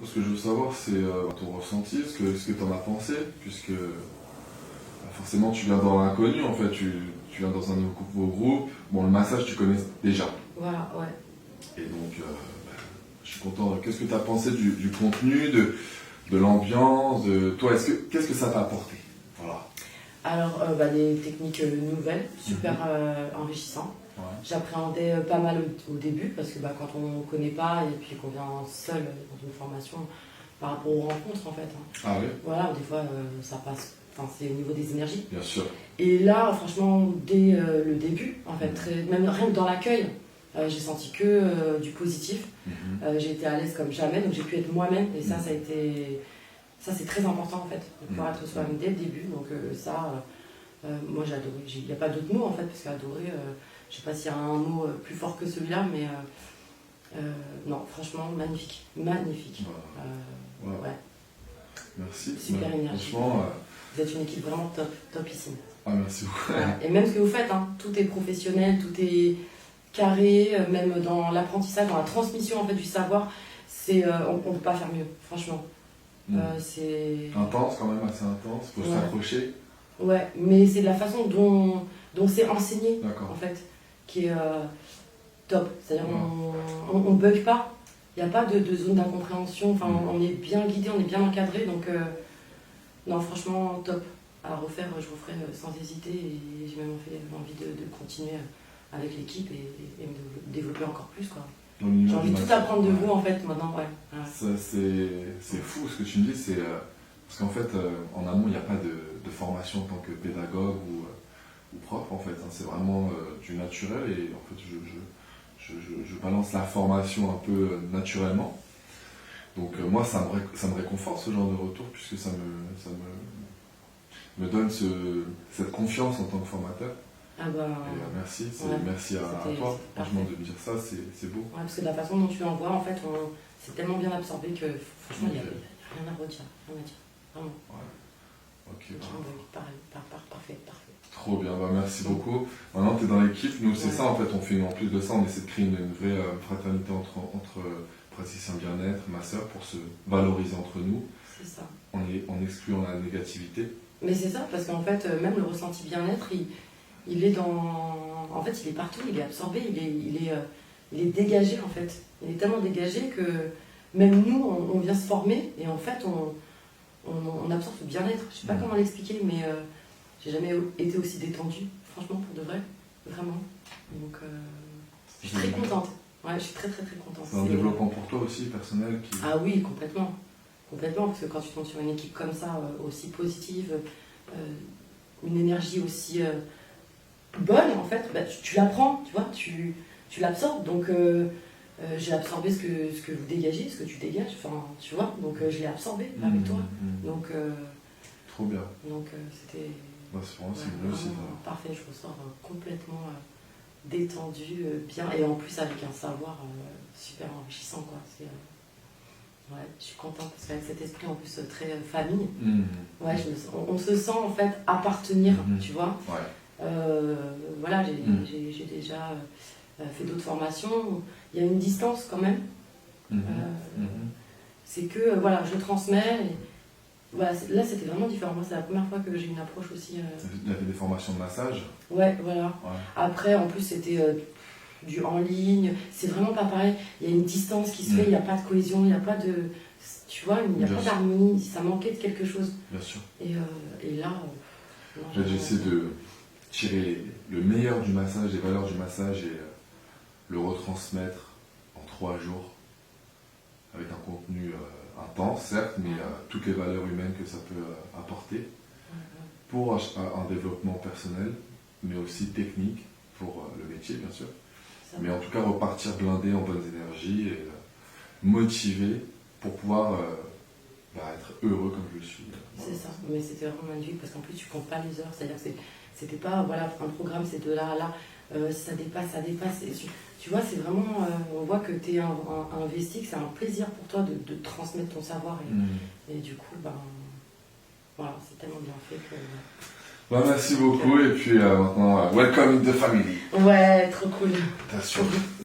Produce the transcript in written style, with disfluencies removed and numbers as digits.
Ce que je veux savoir, c'est ton ressenti, ce que tu en as pensé, puisque forcément tu viens dans l'inconnu, en fait, tu viens dans un nouveau groupe. Bon, le massage, tu connais déjà. Voilà, ouais. Et donc, je suis content. Qu'est-ce que tu as pensé du contenu, de l'ambiance, de toi, qu'est-ce que ça t'a apporté? Voilà. Alors, des techniques nouvelles, super enrichissantes. Ouais. J'appréhendais pas mal au début parce que quand on ne connaît pas et puis qu'on vient seul dans une formation par rapport aux rencontres en fait. Ah oui? Voilà, des fois ça passe, enfin c'est au niveau des énergies. Bien sûr. Et là, franchement, dès le début, en fait, même rien que dans l'accueil, j'ai senti que du positif. J'ai été à l'aise comme jamais, donc j'ai pu être moi-même et ça a été. Ça, c'est très important en fait, de pouvoir être soi-même dès le début. Donc, moi j'ai adoré. Il n'y a pas d'autre mot en fait, parce qu'adorer, je ne sais pas s'il y a un mot plus fort que celui-là, mais non, franchement, magnifique. Magnifique. Ouais. Merci. Super énergie. Franchement. Vous êtes une équipe vraiment topissime. Ah, merci beaucoup. Et même ce que vous faites, tout est professionnel, tout est carré, même dans l'apprentissage, dans la transmission en fait, du savoir, on ne peut pas faire mieux, franchement. C'est intense quand même, assez intense, faut s'accrocher. Ouais, mais c'est de la façon dont c'est enseigné en fait, qui est top. C'est-à-dire on bug pas, il n'y a pas de zone d'incompréhension, enfin, on est bien guidé, on est bien encadré, donc non franchement top. À refaire, je referai sans hésiter et j'ai même envie de continuer avec l'équipe et me développer encore plus quoi. J'ai envie de tout apprendre de vous en fait maintenant, ouais. C'est fou ce que tu me dis, c'est parce qu'en fait en amont il n'y a pas de formation en tant que pédagogue ou prof en fait, c'est vraiment du naturel et en fait je balance la formation un peu naturellement. Donc moi ça me réconforte ce genre de retour puisque ça me donne cette confiance en tant que formateur. Ah bah, et merci, merci à toi, franchement, de me dire ça, c'est beau. Ouais, parce que de la façon dont tu l'envoies, en fait, c'est tellement bien absorbé que franchement, il n'y a rien à redire, rien à dire, vraiment. Ouais. Ok. Parfait. Trop bien, merci beaucoup. Maintenant, tu es dans l'équipe, nous c'est ça en fait, en plus de ça, on essaie de créer une vraie fraternité entre praticiens bien-être, masseurs, pour se valoriser entre nous. C'est ça. En excluant la négativité. Mais c'est ça, parce qu'en fait, même le ressenti bien-être, il est en fait, il est partout, il est absorbé, il est dégagé en fait. Il est tellement dégagé que même nous, on vient se former et en fait, on absorbe ce bien-être. Je sais pas comment l'expliquer, mais j'ai jamais été aussi détendue, franchement, pour de vrai, vraiment. Donc, je suis très contente. Ouais, je suis très contente. C'est un développement pour toi aussi, personnel Ah oui, complètement. Complètement, parce que quand tu tombes sur une équipe comme ça, aussi positive, une énergie aussi bonne en fait, tu l'apprends, tu vois, tu l'absorbes, donc j'ai absorbé ce que vous dégagez, ce que tu dégages, enfin tu vois, donc je l'ai absorbé avec toi, donc trop bien, donc c'était vraiment parfait, je ressors complètement détendu, bien, et en plus avec un savoir super enrichissant quoi, je suis contente parce qu'avec cet esprit en plus très famille, on se sent en fait appartenir, tu vois. Voilà, j'ai déjà fait d'autres formations, il y a une distance quand même. C'est que voilà, je transmets. Et, voilà, là c'était vraiment différent. Moi c'est la première fois que j'ai une approche aussi. Il y avait des formations de massage. Ouais, voilà. Ouais. Après en plus c'était du en ligne, c'est vraiment pas pareil. Il y a une distance qui se fait, il n'y a pas de cohésion, il n'y a pas de. Tu vois, il n'y a pas d'harmonie, ça manquait de quelque chose. Bien sûr. Et là. J'essaie de tirer le meilleur du massage, les valeurs du massage et le retransmettre en 3 jours avec un contenu intense, certes, mais toutes les valeurs humaines que ça peut apporter pour un développement personnel, mais aussi technique pour le métier, bien sûr. Mais en tout cas, repartir blindé en bonnes énergies et motivé pour pouvoir être heureux comme je le suis. C'est ça, mais c'était vraiment magnifique parce qu'en plus tu comptes pas les heures, c'est-à-dire que c'était pas, voilà, un programme c'est de là à là, ça dépasse. Tu vois, c'est vraiment, on voit que tu es investi, que c'est un plaisir pour toi de transmettre ton savoir et du coup, voilà, c'est tellement bien fait que... merci beaucoup et puis maintenant, welcome in the family. Ouais, trop cool. Attention.